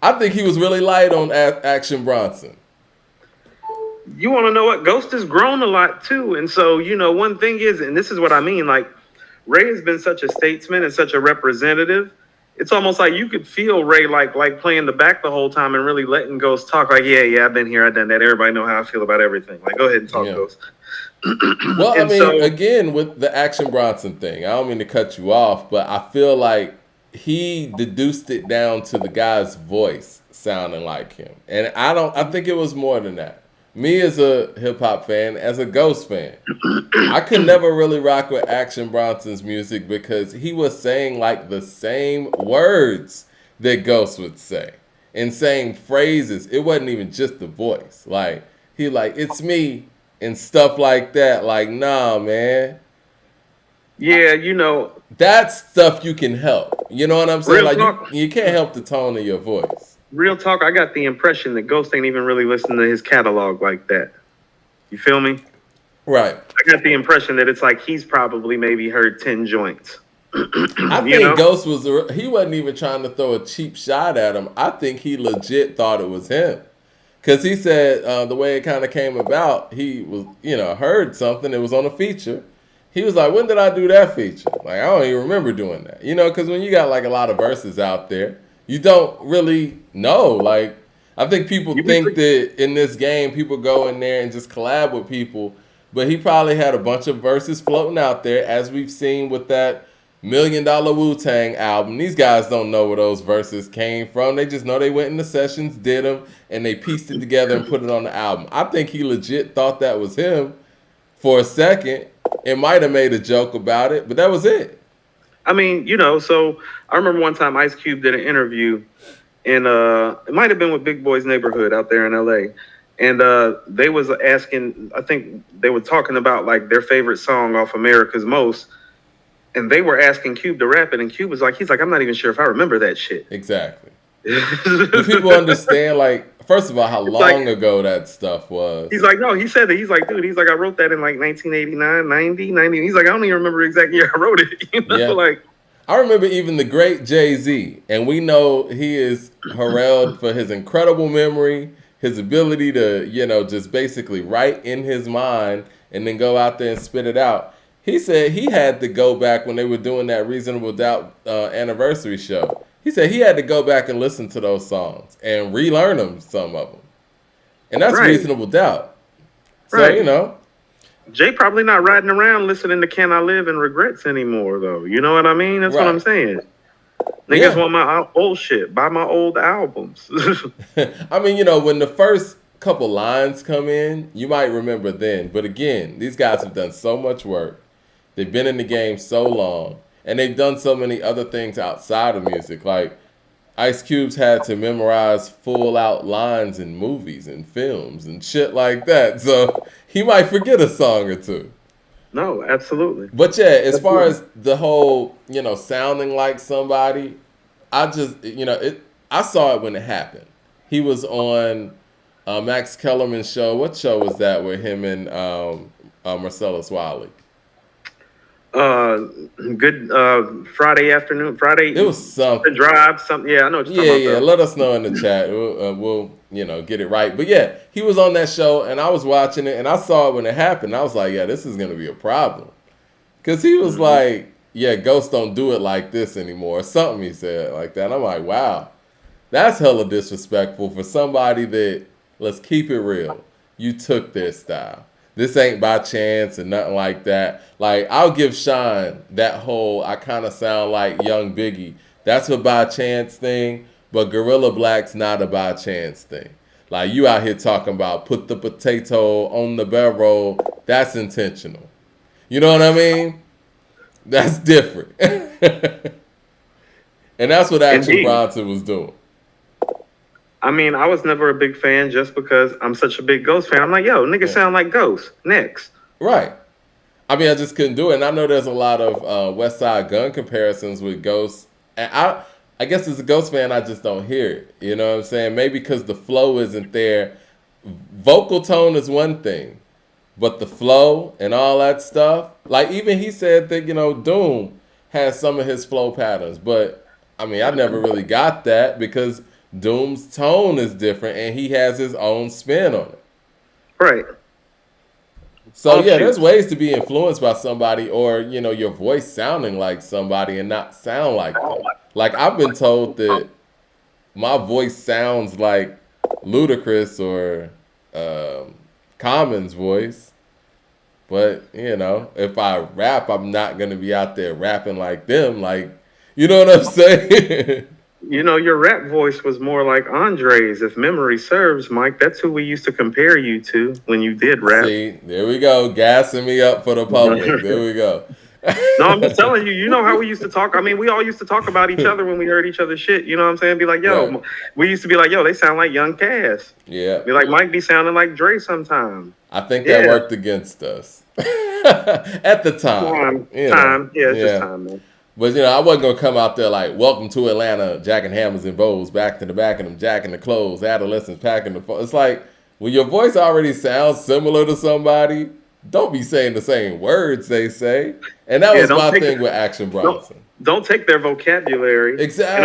I think he was really light on Action Bronson. You want to know what? Ghost has grown a lot too, and so one thing is, and this is what I mean. Like Ray has been such a statesman and such a representative. It's almost like you could feel Ray like playing the back the whole time and really letting Ghost talk. Like, yeah, I've been here, I've done that. Everybody know how I feel about everything. Like, go ahead and talk, Yeah. Ghost. Well, I And mean, so, again, with the Action Bronson thing, I don't mean to cut you off, but I feel like he deduced it down to the guy's voice sounding like him. And I think it was more than that. Me as a hip hop fan, as a Ghost fan, I could never really rock with Action Bronson's music because he was saying like the same words that Ghost would say and saying phrases. It wasn't even just the voice. Like he like it's me and stuff like that. Like nah, man, yeah, that's stuff you can help. You know what I'm saying? real Like talk. you can't help the tone of your voice. Real talk. I got the impression that Ghost ain't even really listening to his catalog like that. You feel me? Right. I got the impression that it's like he's probably maybe heard 10 joints. I You think know? Ghost he wasn't even trying to throw a cheap shot at him. I think he legit thought it was him. Because he said the way it kind of came about, he was, heard something. It was on a feature. He was like, when did I do that feature? Like, I don't even remember doing that. Because when you got like a lot of verses out there, you don't really know. Like, I think people think that in this game, people go in there and just collab with people. But he probably had a bunch of verses floating out there, as we've seen with that $1 Million Wu-Tang album. These guys don't know where those verses came from. They just know they went in the sessions, did them, and they pieced it together and put it on the album. I think he legit thought that was him for a second. It might have made a joke about it, but that was it. I mean, so I remember one time Ice Cube did an interview, and it might have been with Big Boy's Neighborhood out there in LA. And they was asking, I think they were talking about like their favorite song off America's Most. And they were asking Cube to rap it, and Cube was like, he's like, I'm not even sure if I remember that shit. Exactly. Do people understand, like, first of all, how long ago that stuff was? He's like, no, he said that. He's like, dude, he's like, I wrote that in like 1989, 90, 90. He's like, I don't even remember the exact year I wrote it. Yeah. Like, I remember even the great GZA, and we know he is heralded for his incredible memory, his ability to, just basically write in his mind and then go out there and spit it out. He said he had to go back when they were doing that Reasonable Doubt anniversary show. He said he had to go back and listen to those songs and relearn them, some of them. And that's right. Reasonable Doubt. So, right. Jay probably not riding around listening to Can I Live and Regrets anymore, though. You know what I mean? That's right. What I'm saying. Niggas want my old shit. Buy my old albums. I mean, when the first couple lines come in, you might remember then. But again, these guys have done so much work. They've been in the game so long. And they've done so many other things outside of music. Like, Ice Cube's had to memorize full out lines in movies and films and shit like that. So he might forget a song or two. No, absolutely. But yeah, as far as the whole, sounding like somebody, I just, I saw it when it happened. He was on Max Kellerman's show. What show was that with him and Marcellus Wiley? Good Friday afternoon. Friday. It was something. Drive, something. Yeah, I know what you're talking about. Yeah. Let us know in the chat. We'll get it right. But yeah, he was on that show, and I was watching it, and I saw it when it happened. I was like, yeah, this is gonna be a problem, because he was like, yeah, Ghost don't do it like this anymore, or something he said like that. And I'm like, wow, that's hella disrespectful for somebody that, let's keep it real, you took their style. This ain't by chance and nothing like that. Like, I'll give Sean that whole, I kind of sound like Young Biggie. That's a by chance thing, but Gorilla Black's not a by chance thing. Like, you out here talking about put the potato on the barrel, that's intentional. You know what I mean? That's different. And that's what Action Bronson was doing. I mean, I was never a big fan just because I'm such a big Ghost fan. I'm like, yo, niggas sound like Ghost. Next. Right. I mean, I just couldn't do it. And I know there's a lot of West Side Gun comparisons with Ghost. And I guess as a Ghost fan, I just don't hear it. You know what I'm saying? Maybe because the flow isn't there. Vocal tone is one thing. But the flow and all that stuff. Like, even he said that, Doom has some of his flow patterns. But I mean, I never really got that because Doom's tone is different and he has his own spin on it. Right. So yeah, there's Offshoots. ways to be influenced by somebody, or your voice sounding like somebody and not sound like them. Like I've been told that my voice sounds like Ludacris or Common's voice, but if I rap, I'm not gonna be out there rapping like them. Like, you know what I'm saying? Your rap voice was more like Andre's, if memory serves, Mike. That's who we used to compare you to when you did rap. See, there we go, gassing me up for the public. There we go. No, I'm just telling you, you know how we used to talk. I mean, we all used to talk about each other when we heard each other's shit. You know what I'm saying? Be like, Right. yo, we used to be like, yo, they sound like Young Cass. Yeah. Be like, Mike be sounding like Dre sometime. I think that Yeah. worked against us at the time. Time. Yeah, it's just Yeah. time, man. But I wasn't gonna come out there like, "Welcome to Atlanta, jacking hammers and bows, back to the back of them, jacking the clothes, adolescents packing the phone." It's like when your voice already sounds similar to somebody, don't be saying the same words they say. And that was my thing with Action Bronson. Don't take their vocabulary. Exactly. And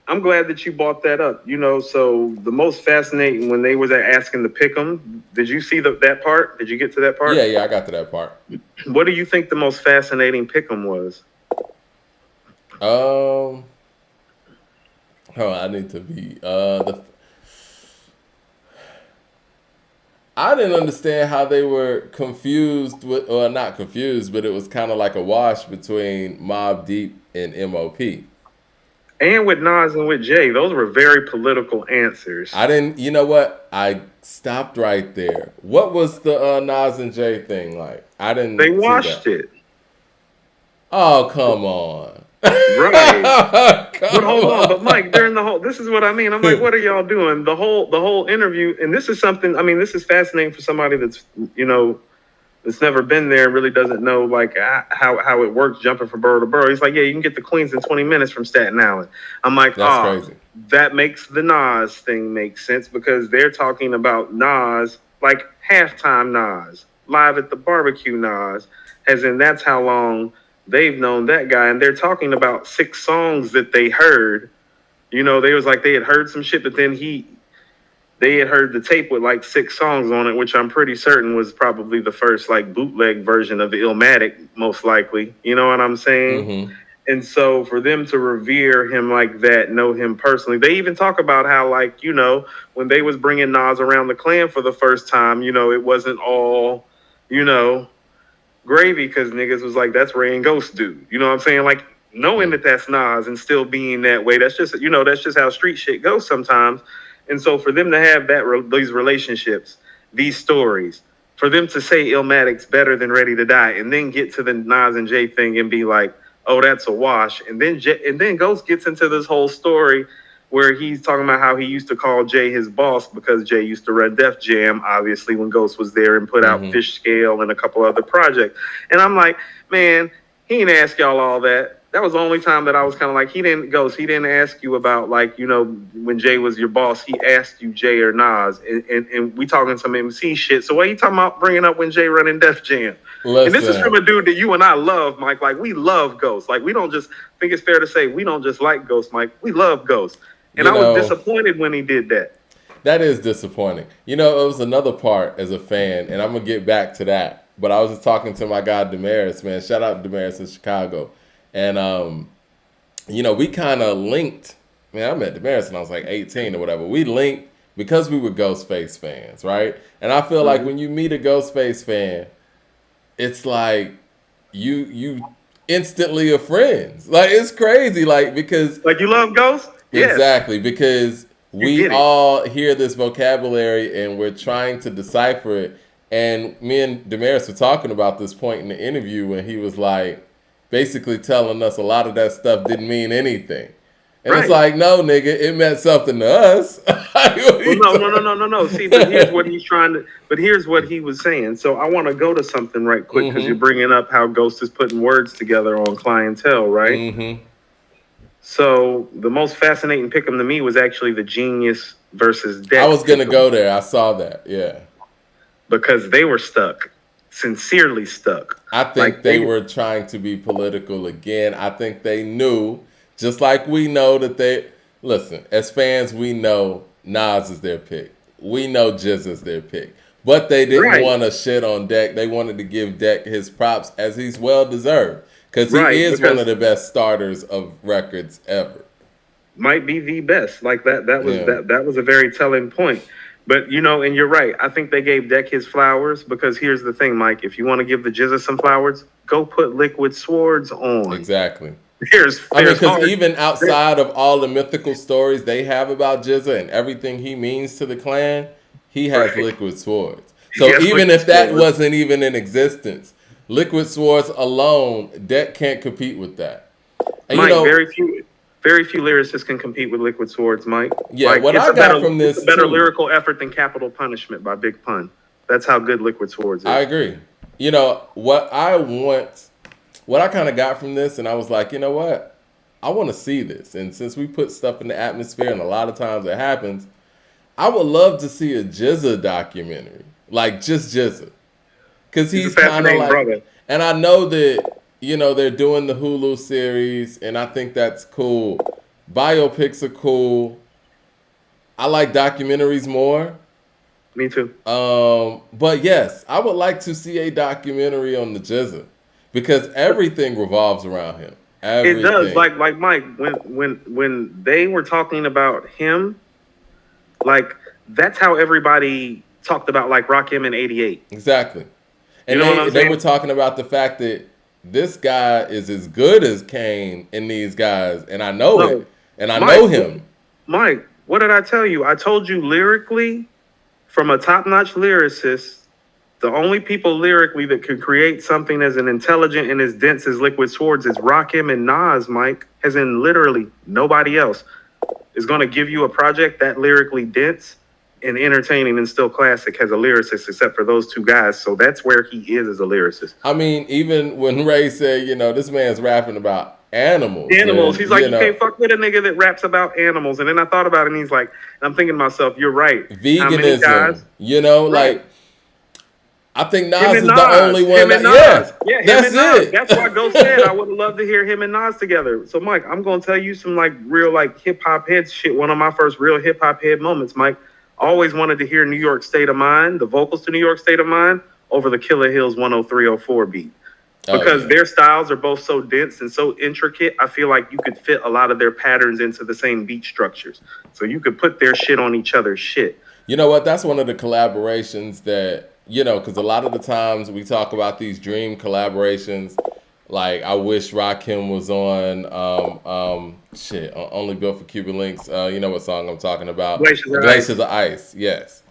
I'm glad that you brought that up. So the most fascinating when they was asking to pick them, did you see that part? Did you get to that part? Yeah, I got to that part. What do you think the most fascinating pick 'em was? I need to be I didn't understand how they were confused with, or not confused, but it was kind of like a wash between Mobb Deep and MOP. And with Nas and with Jay, those were very political answers. I didn't, you know what? I stopped right there. What was the Nas and Jay thing like? I didn't. They washed it. Oh, come on. Right. But hold on, but Mike, during the whole, this is what I mean. I'm like, what are y'all doing? The whole interview, and this is something. I mean, this is fascinating for somebody that's that's never been there and really doesn't know like how it works jumping from borough to borough. He's like, yeah, you can get to Queens in 20 minutes from Staten Island. I'm like, that's crazy. That makes the Nas thing make sense because they're talking about Nas like halftime Nas, live at the barbecue Nas, as in that's how long they've known that guy, and they're talking about 6 songs that they heard. They was like they had heard some shit, but then they had heard the tape with like 6 songs on it, which I'm pretty certain was probably the first like bootleg version of the Illmatic, most likely. You know what I'm saying? Mm-hmm. And so for them to revere him like that, know him personally, they even talk about how like when they was bringing Nas around the Clan for the first time, it wasn't all gravy because niggas was like, that's Ray and Ghost dude. You know what I'm saying? Like knowing that that's Nas and still being that way, that's just that's just how street shit goes sometimes. And so for them to have these relationships, these stories, for them to say Illmatic's better than Ready to Die, and then get to the Nas and Jay thing and be like, oh, that's a wash, and then Ghost gets into this whole story where he's talking about how he used to call Jay his boss because Jay used to run Def Jam, obviously, when Ghost was there and put out Fish Scale and a couple other projects. And I'm like, man, he didn't ask y'all all that. That was the only time that I was kind of like, he didn't ask you about like, when Jay was your boss, he asked you Jay or Nas, and we talking some MC shit. So what he talking about bringing up when Jay running Def Jam? Listen. And this is from a dude that you and I love, Mike. Like we love Ghost. Like we don't just think it's fair to say we don't just like Ghost, Mike. We love Ghost. And I was disappointed when he did that. That is disappointing. It was another part as a fan, and I'm going to get back to that. But I was just talking to my guy, Damaris, man. Shout out to Damaris in Chicago. And, we kind of linked. Man, I met Damaris when I was like 18 or whatever. We linked because we were Ghostface fans, right? And I feel like when you meet a Ghostface fan, it's like you instantly are friends. Like, it's crazy. Like, because... Like, you love Ghost? Exactly, because we all hear this vocabulary and we're trying to decipher it. And me and Damaris were talking about this point in the interview when he was like, basically telling us a lot of that stuff didn't mean anything. And It's like, no, nigga, it meant something to us. No. See, but here's what he was saying. So I want to go to something right quick because you're bringing up how Ghost is putting words together on clientele, right? Mm-hmm. So the most fascinating pick'em to me was actually the Genius versus Dex. I was going to go there. I saw that, yeah. Because they were stuck. Sincerely stuck. I think they were trying to be political again. I think they knew Just like we know that listen, as fans, we know Nas is their pick. We know GZA is their pick. But they didn't Right. want to shit on Deck. They wanted to give Deck his props as he's well deserved. Because he Right, is one because of the best starters of records ever. might be the best. Like Yeah. that was a very telling point. But and you're right. I think they gave Deck his flowers because here's the thing, Mike. If you want to give the GZA some flowers, go put Liquid Swords on. Exactly. There's because even outside of all the mythical stories they have about GZA and everything he means to the clan, he has Right. Liquid Swords. So Yes, even Liquid if that Swords. wasn't even in existence, Liquid Swords alone, Deck can't compete with that. And Mike, very few lyricists can compete with Liquid Swords, Mike. Yeah, like, what it's I a got better, from this it's a better too, lyrical effort than Capital Punishment by Big Pun. That's how good Liquid Swords is. I agree. What I kind of got from this, and I was like, you know what? I want to see this. And since we put stuff in the atmosphere, and a lot of times it happens, I would love to see a GZA documentary. Like, just GZA. Because he's kind of like, brother. and I know that, they're doing the Hulu series, and I think that's cool. Biopics are cool. I like documentaries more. Me too. But yes, I would like to see a documentary on the GZA because everything revolves around him. Everything. It does. Like Mike, when they were talking about him, like that's how everybody talked about like Rakim in '88. Exactly. And You know what I'm they saying? were talking about the fact that this guy is as good as Kane in these guys, and I know No. it, and I Mike, know him. Mike, what did I tell you? I told you lyrically, from a top-notch lyricist, the only people lyrically that could create something as an intelligent and as dense as Liquid Swords is Rakim and Nas, Mike, as in literally nobody else is going to give you a project that lyrically dense and entertaining and still classic as a lyricist, except for those two guys. So that's where he is as a lyricist. I mean, even when Ray said, this man's rapping about animals. Animals. And, He's like, you can't fuck with a nigga that raps about animals. And then I thought about it, and he's like, and I'm thinking to myself, you're right. How many veganism. guys? Like, I think Nas Him is and the Nas. only one. Him and Nas. Yeah, him that's and Nas. it. That's why Ghost said I would have loved to hear him and Nas together. So, Mike, I'm gonna tell you some like real like hip hop head shit. One of my first real hip hop head moments, Mike. Always wanted to hear New York State of Mind, the vocals to New York State of Mind, over the Killer Hills 10304 beat. Because their styles are both so dense and so intricate, I feel like you could fit a lot of their patterns into the same beat structures. So you could put their shit on each other's shit. You know what? That's one of the collaborations that, because a lot of the times we talk about these dream collaborations. Like, I wish Rakim was on, Only Built for Cuban Links. You know what song I'm talking about? Glaciers of Ice, yes.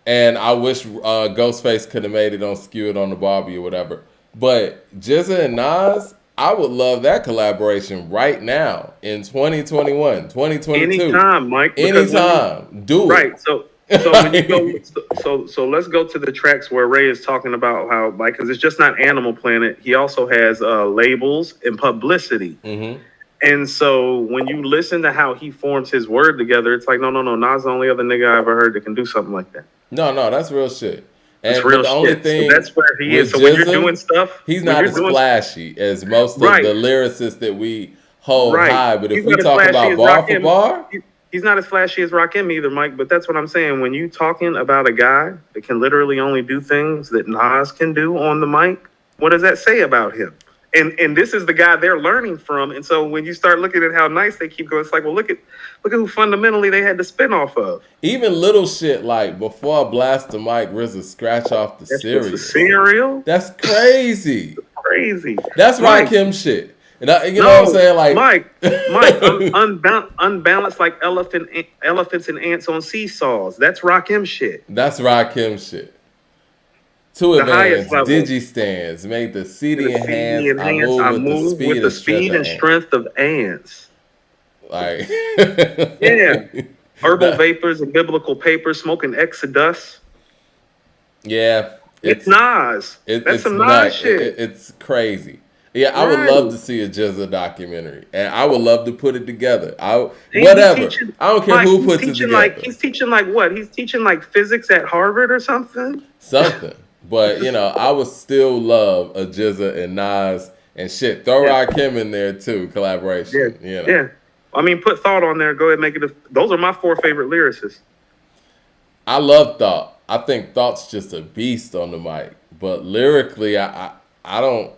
And I wish Ghostface could have made it on Skew It on the Barbie or whatever. But GZA and Nas, I would love that collaboration right now in 2021, 2022. Anytime, Mike. Anytime. Do it. Right. So when you go, so let's go to the tracks where Ray is talking about how, like, because it's just not Animal Planet. He also has labels and publicity. Mm-hmm. And so when you listen to how he forms his word together, it's like, no. Nas the only other nigga I ever heard that can do something like that. No, that's real shit. And it's real the only shit. thing so that's where he is. So when you're doing stuff, he's not as flashy as most of the lyricists that we hold high. But if we talk about bar for bar, he's not as flashy as Rakim either, Mike. But that's what I'm saying. When you talking about a guy that can literally only do things that Nas can do on the mic, what does that say about him? And this is the guy they're learning from. And so when you start looking at how nice they keep going, it's like, well, look at who fundamentally they had to spin off of. Even little shit like before I blast the mic, RZA scratch off the cereal. The cereal? That's crazy. Crazy. That's Rakim shit. And you know what I'm saying? Like Mike, unbalanced like elephants and ants on seesaws. That's Rakim shit. That's Rakim shit. Two advance digi stands made the CD enhance. I move with the speed and strength of ants. Like yeah, herbal vapors and biblical papers, smoking exodus. Yeah, it's Nas. That's some Nas shit. It's crazy. Yeah, I would love to see a GZA documentary, and I would love to put it together. Whatever. I don't care who puts it together. He's teaching like what? He's teaching like physics at Harvard or something. Something. But I would still love a GZA and Nas and shit. Throw Yeah. Rakim in there too, Yeah. collaboration. You know. Yeah. I mean, put Thought on there. Go ahead and make it. Those are my 4 favorite lyricists. I love Thought. I think Thought's just a beast on the mic, but lyrically, I don't.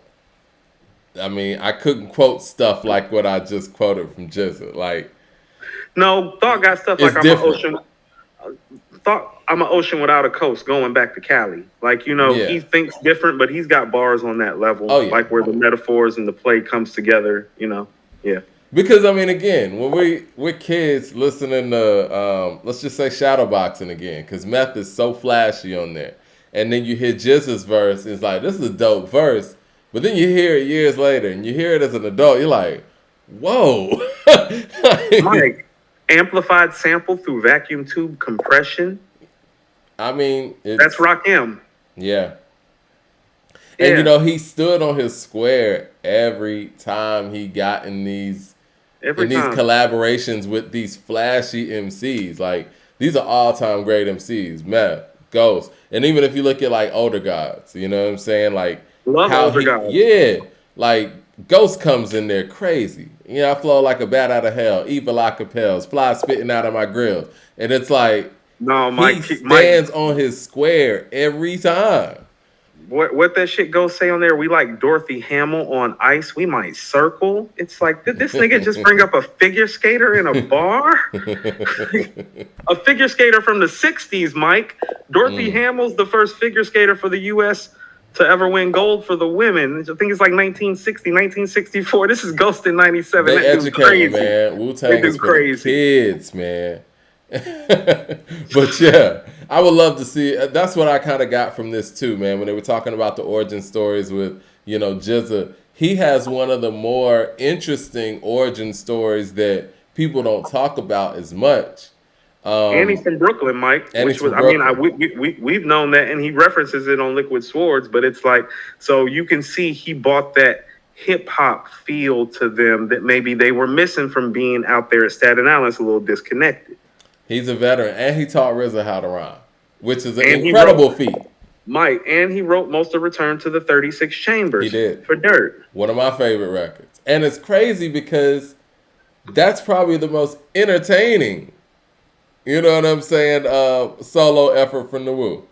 I mean, I couldn't quote stuff like what I just quoted from GZA. Like, No, Thought got stuff it's like different. I'm an ocean without a coast going back to Cali. Like, you know, Yeah. he thinks different, but he's got bars on that level. Oh, yeah. Like where the metaphors and the play comes together, you know. Yeah. Because I mean, again, when we're kids listening to let's just say shadowboxing again, because Meth is so flashy on there, and then you hear GZA's verse, it's like this is a dope verse, but then you hear it years later, and you hear it as an adult, you're like, whoa. Mike, amplified sample through vacuum tube compression. I mean, That's Rakim. Yeah. Yeah. And you know, he stood on his square every time he got in these collaborations with these flashy MCs. Like, these are all-time great MCs. Meth, Ghost. And even if you look at, like, older gods, you know what I'm saying? Like, Love how older gods. Yeah. Like, Ghost comes in there crazy. You know, I flow like a bat out of hell. Evil acapels. Fly spitting out of my grills. And it's like, no, Mike, he stands on his square every time. What that shit go say on there? We like Dorothy Hamill on ice. We might circle. It's like, did this nigga just bring up a figure skater in a bar? A figure skater from the 60s, Mike. Dorothy Hamill's the first figure skater for the U.S. to ever win gold for the women. I think it's like 1960, 1964. This is Ghost in 97. They that educating, man. Wu-Tang is for the kids, man. But yeah, I would love to see. That's what I kind of got from this too, man. When they were talking about the origin stories with, you know, GZA, he has one of the more interesting origin stories that people don't talk about as much. And he's from Brooklyn, Mike. Which was, we've known that, and he references it on Liquid Swords. But it's like, so you can see he brought that hip hop feel to them that maybe they were missing from being out there at Staten Island. It's a little disconnected. He's a veteran, and he taught RZA how to rhyme, which is an incredible feat. Mike, and he wrote most of Return to the 36 Chambers. He did. For Dirt. One of my favorite records. And it's crazy because that's probably the most entertaining, you know what I'm saying, solo effort from the Wu.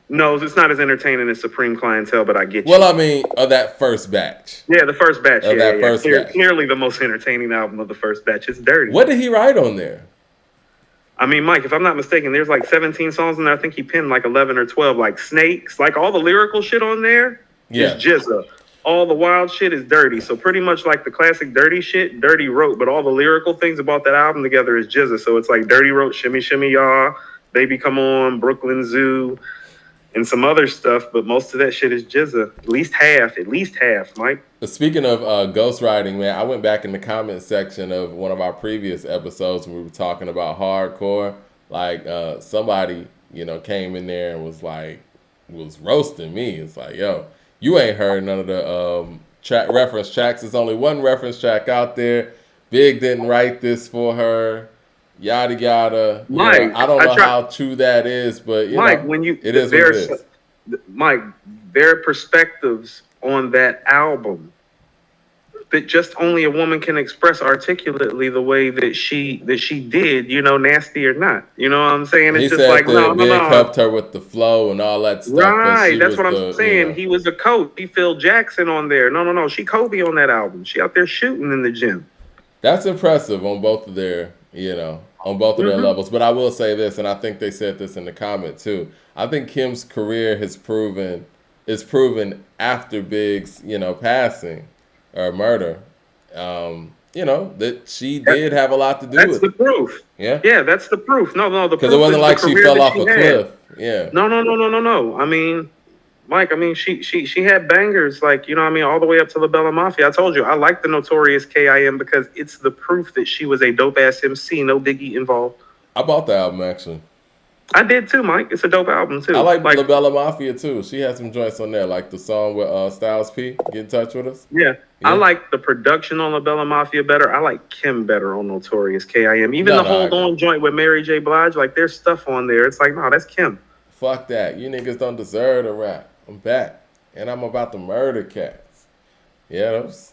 No, it's not as entertaining as Supreme Clientele, but I get you. Well, I mean, of that first batch. Yeah, the first batch. Batch. Clearly the most entertaining album of the first batch. It's Dirty. What did he write on there? I mean, Mike, if I'm not mistaken, there's like 17 songs in there. I think he penned like 11 or 12, like Snakes. Like all the lyrical shit on there is GZA. All the wild shit is Dirty. So pretty much like the classic Dirty shit, Dirty wrote, but all the lyrical things about that album together is GZA. So it's like Dirty wrote Shimmy Shimmy Y'all, Baby Come On, Brooklyn Zoo, and some other stuff, but most of that shit is GZA. At least half, Mike. But speaking of ghostwriting, man, I went back in the comment section of one of our previous episodes when we were talking about hardcore. Like, somebody, you know, came in there and was roasting me. It's like, yo, you ain't heard none of the reference tracks. There's only one reference track out there. Big didn't write this for her. Yada yada. Mike, I don't know how true that is, but Mike, it is what it is. Mike, their perspectives on that album that just only a woman can express articulately the way that she did, you know, nasty or not. You know what I'm saying? It's he just said like that Big helped her with the flow and all that stuff. Right, that's what I'm saying. You know. He was a coach. He Phil Jackson on there. No. She Kobe on that album. She out there shooting in the gym. That's impressive on both of their, their levels. But I will say this, and I think they said this in the comment too. I think Kim's career is proven after Big's, passing or murder, that she did have a lot to do with it. That's the proof. Yeah? Yeah, that's the proof. No. Because it wasn't like she fell off a cliff. Yeah. No. I mean, Mike, she had bangers, all the way up to La Bella Mafia. I told you, I like the Notorious K.I.M. because it's the proof that she was a dope-ass MC, no Biggie involved. I bought the album, actually. I did too, Mike. It's a dope album, too. I like La Bella Mafia, too. She had some joints on there, like the song with Styles P. Get in touch with us. Yeah. I like the production on La Bella Mafia better. I like Kim better on Notorious K.I.M. Even the Hold On joint with Mary J. Blige, there's stuff on there. It's like, no, that's Kim. Fuck that. You niggas don't deserve to rap. I'm back. And I'm about to murder cats. Yeah, that was